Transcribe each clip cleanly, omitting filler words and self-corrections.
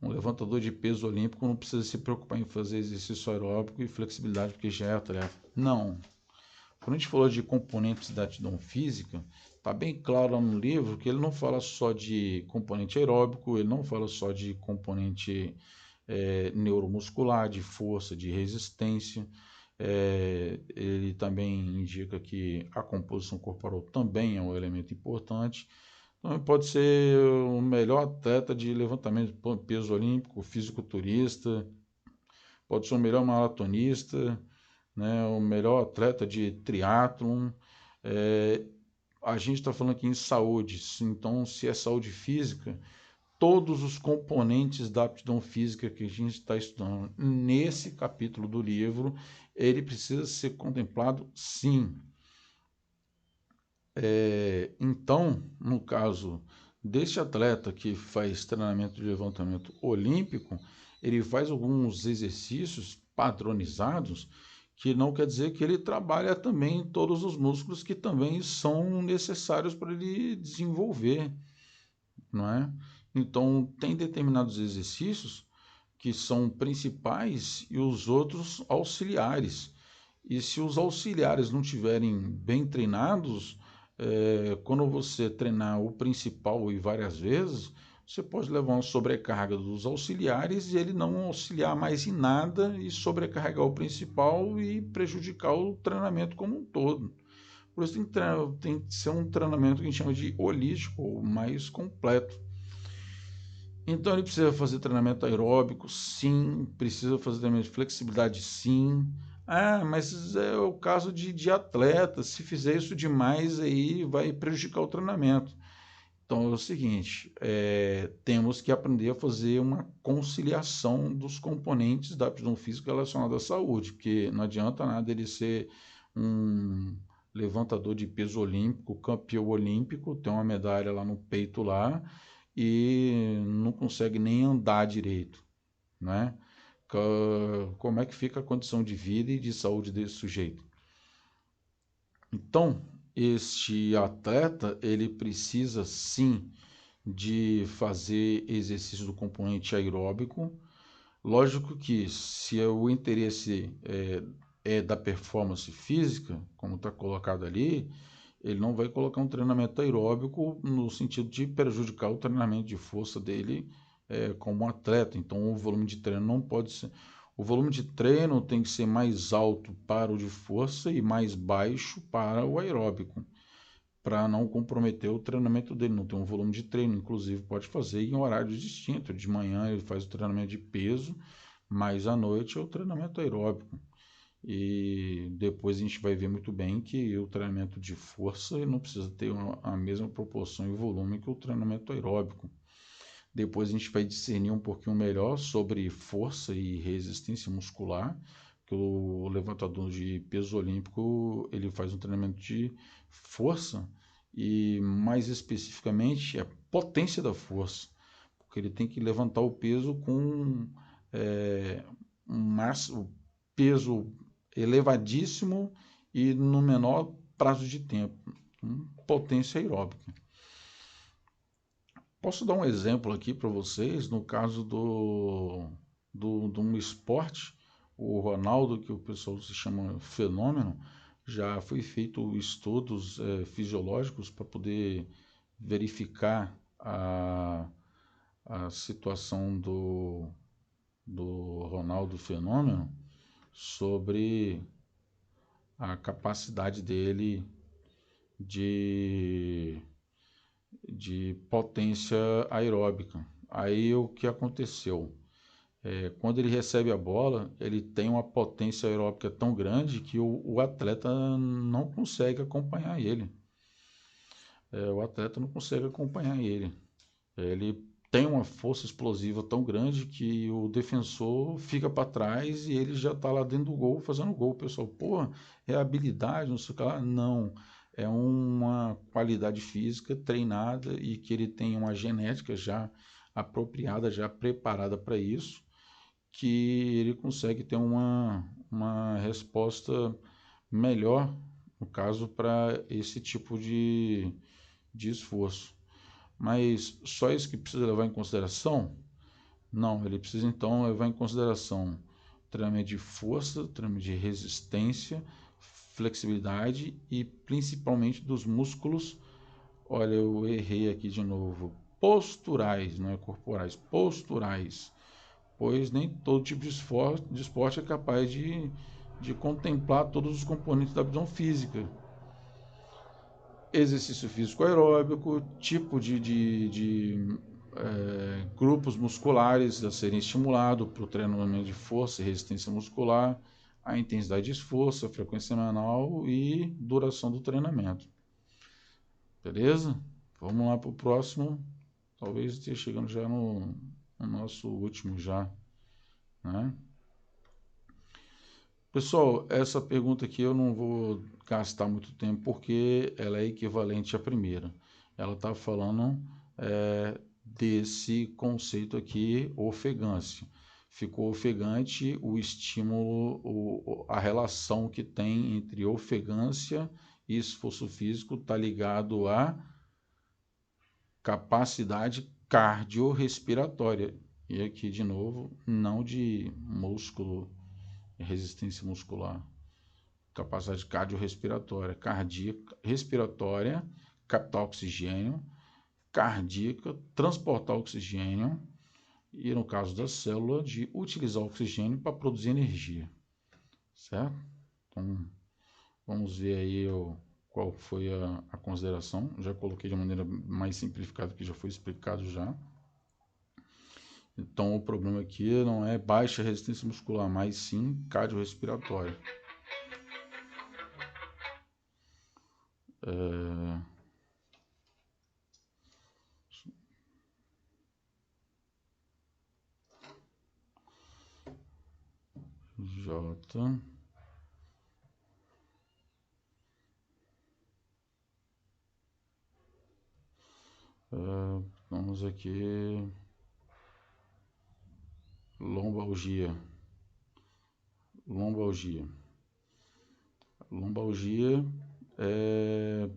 Um levantador de peso olímpico não precisa se preocupar em fazer exercício aeróbico e flexibilidade, porque já é atleta. Não. Quando a gente falou de componentes da aptidão física, está bem claro lá no livro que ele não fala só de componente aeróbico, ele não fala só de componente neuromuscular, de força, de resistência. Ele também indica que a composição corporal também é um elemento importante. Então, pode ser o melhor atleta de levantamento de peso olímpico, fisiculturista, pode ser o melhor maratonista, né, o melhor atleta de triatlon. A gente está falando aqui em saúde, então se é saúde física, todos os componentes da aptidão física que a gente está estudando nesse capítulo do livro, ele precisa ser contemplado sim. Então, no caso deste atleta que faz treinamento de levantamento olímpico, ele faz alguns exercícios padronizados, que não quer dizer que ele trabalha também todos os músculos que também são necessários para ele desenvolver, não é? Então, tem determinados exercícios que são principais e os outros auxiliares. E se os auxiliares não estiverem bem treinados, quando você treinar o principal e várias vezes, você pode levar uma sobrecarga dos auxiliares e ele não auxiliar mais em nada e sobrecarregar o principal e prejudicar o treinamento como um todo. Por isso tem que ser um treinamento que a gente chama de holístico, mais completo. Então ele precisa fazer treinamento aeróbico, sim. Precisa fazer treinamento de flexibilidade, sim. Ah, mas é o caso de atleta. Se fizer isso demais, aí vai prejudicar o treinamento. Então é o seguinte, temos que aprender a fazer uma conciliação dos componentes da aptidão física relacionada à saúde, porque não adianta nada ele ser um levantador de peso olímpico, campeão olímpico, ter uma medalha lá no peito lá, e não consegue nem andar direito, né? Como é que fica a condição de vida e de saúde desse sujeito? Então, este atleta, ele precisa sim de fazer exercício do componente aeróbico. Lógico que se o interesse é da performance física, como está colocado ali, ele não vai colocar um treinamento aeróbico no sentido de prejudicar o treinamento de força dele como atleta. Então, o volume de treino não pode ser. O volume de treino tem que ser mais alto para o de força e mais baixo para o aeróbico, para não comprometer o treinamento dele. Não tem um volume de treino, inclusive pode fazer em horários distintos. De manhã ele faz o treinamento de peso, mas à noite é o treinamento aeróbico. E depois a gente vai ver muito bem que o treinamento de força não precisa ter a mesma proporção e volume que o treinamento aeróbico. Depois a gente vai discernir um pouquinho melhor sobre força e resistência muscular, que o levantador de peso olímpico ele faz um treinamento de força e mais especificamente a potência da força, porque ele tem que levantar o peso com um peso elevadíssimo e no menor prazo de tempo, potência aeróbica. Posso dar um exemplo aqui para vocês, no caso de um esporte, o Ronaldo, que o pessoal se chama fenômeno, já foi feito estudos fisiológicos para poder verificar a situação do Ronaldo fenômeno sobre a capacidade dele de potência aeróbica. Aí o que aconteceu? Quando ele recebe a bola, ele tem uma potência aeróbica tão grande que o atleta não consegue acompanhar ele. O atleta não consegue acompanhar ele. Ele tem uma força explosiva tão grande que o defensor fica para trás e ele já está lá dentro do gol fazendo gol. O pessoal, pô, é habilidade, não sei o que lá. Não, é uma qualidade física treinada e que ele tem uma genética já apropriada, já preparada para isso, que ele consegue ter uma resposta melhor, no caso, para esse tipo de esforço. Mas só isso que precisa levar em consideração? Não, ele precisa então levar em consideração treinamento de força, treinamento de resistência, flexibilidade e principalmente dos músculos. Olha, eu errei aqui de novo. Posturais, não é corporais, posturais. Pois nem todo tipo de esporte é capaz de contemplar todos os componentes da visão física. Exercício físico aeróbico, tipo de grupos musculares a serem estimulados para o treinamento de força e resistência muscular, a intensidade de esforço, a frequência semanal e duração do treinamento. Beleza? Vamos lá para o próximo. Talvez esteja chegando já no nosso último já, né? Pessoal, essa pergunta aqui eu não vou gastar muito tempo porque ela é equivalente à primeira. Ela está falando desse conceito aqui, ofegância. Ficou ofegante o estímulo, a relação que tem entre ofegância e esforço físico está ligado à capacidade cardiorrespiratória. E aqui, de novo, não de músculo, resistência muscular. Capacidade cardiorrespiratória, cardíaca, respiratória, captar oxigênio, cardíaca, transportar oxigênio e, no caso da célula, de utilizar o oxigênio para produzir energia, certo? Então, vamos ver aí qual foi a consideração. Já coloquei de maneira mais simplificada, que já foi explicado já. Então, o problema aqui não é baixa resistência muscular, mas sim cardiorrespiratória. J. Vamos aqui. Lombalgia. Lombalgia é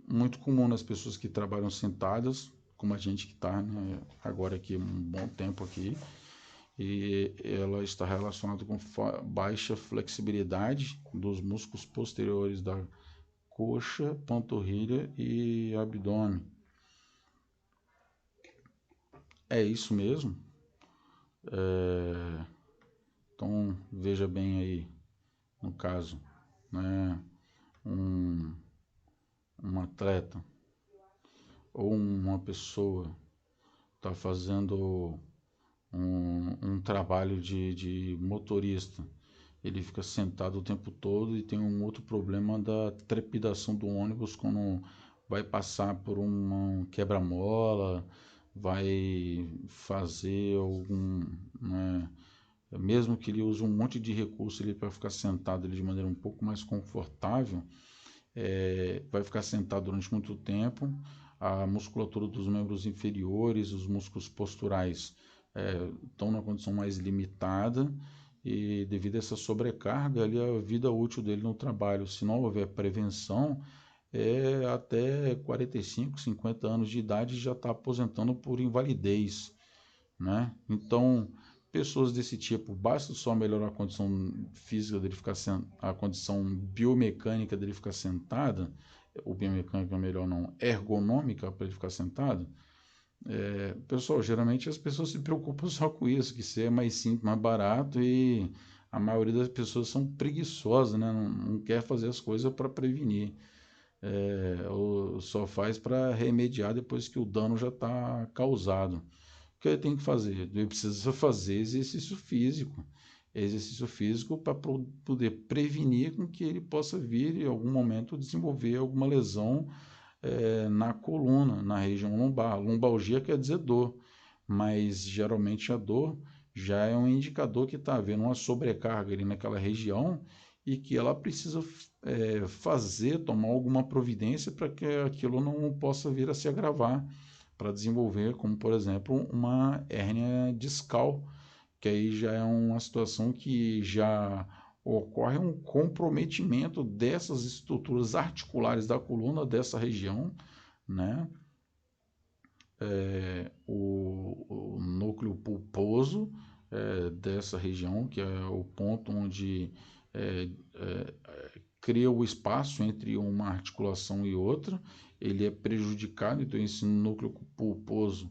muito comum nas pessoas que trabalham sentadas, como a gente que está, né, agora aqui um bom tempo aqui, e ela está relacionada com baixa flexibilidade dos músculos posteriores da coxa, panturrilha e abdômen. É isso mesmo? Então veja bem aí, no caso, né, um atleta ou uma pessoa está fazendo um trabalho de motorista, ele fica sentado o tempo todo e tem um outro problema da trepidação do ônibus quando vai passar por um quebra-mola, vai fazer algum, né, mesmo que ele use um monte de recurso para ficar sentado de maneira um pouco mais confortável, vai ficar sentado durante muito tempo, a musculatura dos membros inferiores, os músculos posturais estão numa condição mais limitada e devido a essa sobrecarga, ali, a vida útil dele no trabalho, se não houver prevenção, até 45, 50 anos de idade já está aposentando por invalidez, né? Então, pessoas desse tipo, basta só melhorar a condição física dele ficar a condição biomecânica dele ficar sentada, ou biomecânica melhor não, ergonômica para ele ficar sentado. Pessoal, geralmente as pessoas se preocupam só com isso, que ser mais simples, mais barato, e a maioria das pessoas são preguiçosas, né? Não quer fazer as coisas para prevenir. Ou só faz para remediar depois que o dano já está causado. O que ele tem que fazer? Ele precisa fazer exercício físico para poder prevenir com que ele possa vir em algum momento desenvolver alguma lesão na coluna, na região lombar. Lombalgia quer dizer dor, mas geralmente a dor já é um indicador que está havendo uma sobrecarga ali naquela região e que ela precisa tomar alguma providência para que aquilo não possa vir a se agravar, para desenvolver, como por exemplo, uma hérnia discal, que aí já é uma situação que já ocorre um comprometimento dessas estruturas articulares da coluna, dessa região, né? o núcleo pulposo dessa região, que é o ponto onde cria o espaço entre uma articulação e outra, ele é prejudicado, então esse núcleo pulposo,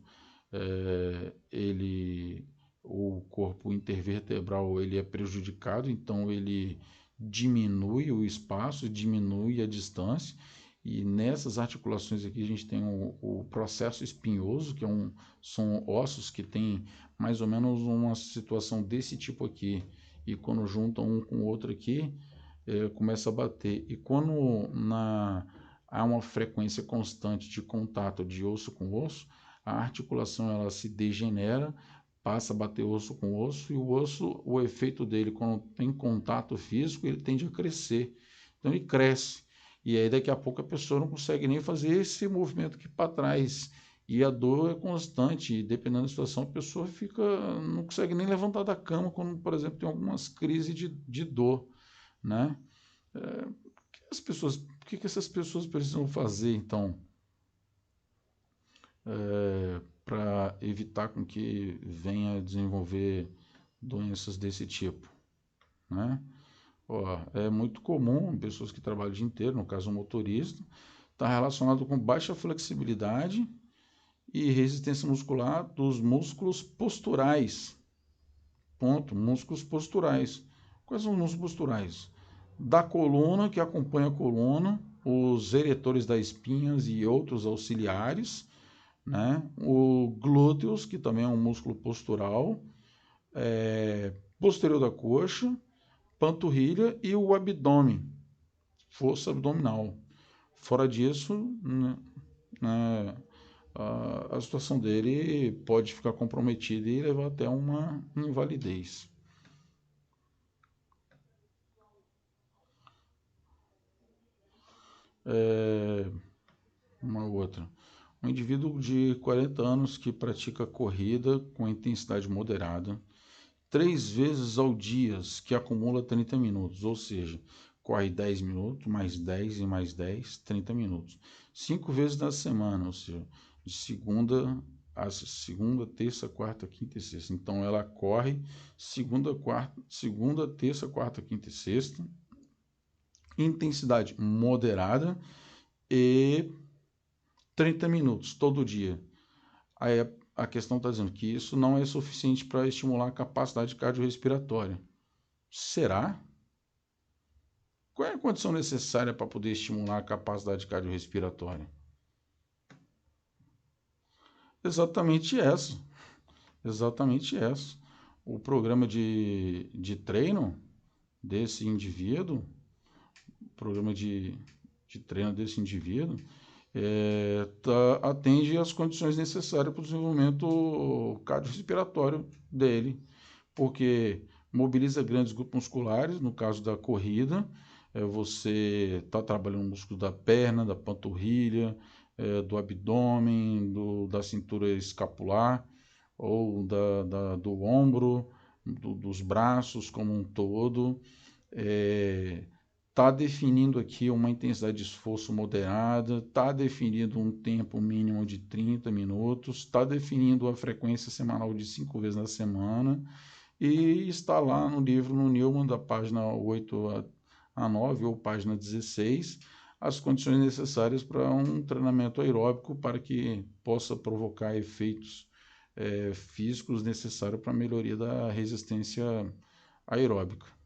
o corpo intervertebral ele é prejudicado, então ele diminui o espaço, diminui a distância, e nessas articulações aqui a gente tem o processo espinhoso, que são ossos que têm mais ou menos uma situação desse tipo aqui, e quando juntam um com o outro aqui, começa a bater. E quando há uma frequência constante de contato de osso com osso, a articulação ela se degenera, passa a bater osso com osso, e o osso, o efeito dele, quando tem contato físico, ele tende a crescer. Então ele cresce. E aí daqui a pouco a pessoa não consegue nem fazer esse movimento aqui para trás. E a dor é constante, e dependendo da situação, a pessoa não consegue nem levantar da cama quando, por exemplo, tem algumas crises de dor, né? O que essas pessoas precisam fazer, então, para evitar com que venha a desenvolver doenças desse tipo, né? Ó, é muito comum pessoas que trabalham o dia inteiro, no caso um motorista, está relacionado com baixa flexibilidade e resistência muscular dos músculos posturais. Ponto, músculos posturais. Quais são os músculos posturais? Da coluna, que acompanha a coluna, os eretores das espinhas e outros auxiliares, né? O glúteos, que também é um músculo postural, posterior da coxa, panturrilha e o abdômen, força abdominal. Fora disso, né, a situação dele pode ficar comprometida e levar até uma invalidez. Uma outra. Um indivíduo de 40 anos que pratica corrida com intensidade moderada, 3 vezes ao dia, que acumula 30 minutos, ou seja, corre 10 minutos, mais 10 e mais 10, 30 minutos. 5 vezes na semana, ou seja, de segunda, terça, quarta, quinta e sexta. Então ela corre segunda, terça, quarta, quinta e sexta, intensidade moderada e 30 minutos todo dia. Aí a questão está dizendo que isso não é suficiente para estimular a capacidade cardiorrespiratória. Será? Qual é a condição necessária para poder estimular a capacidade cardiorrespiratória? Exatamente essa. Exatamente essa. O programa de treino desse indivíduo, atende às condições necessárias para o desenvolvimento cardiorrespiratório dele, porque mobiliza grandes grupos musculares, no caso da corrida, você está trabalhando o músculo da perna, da panturrilha, do abdômen, da cintura escapular, ou do ombro, dos braços como um todo. Está definindo aqui uma intensidade de esforço moderada, está definindo um tempo mínimo de 30 minutos, está definindo a frequência semanal de 5 vezes na semana, e está lá no livro, no Newman, da página 8 a 9, ou página 16, as condições necessárias para um treinamento aeróbico para que possa provocar efeitos físicos necessários para a melhoria da resistência aeróbica.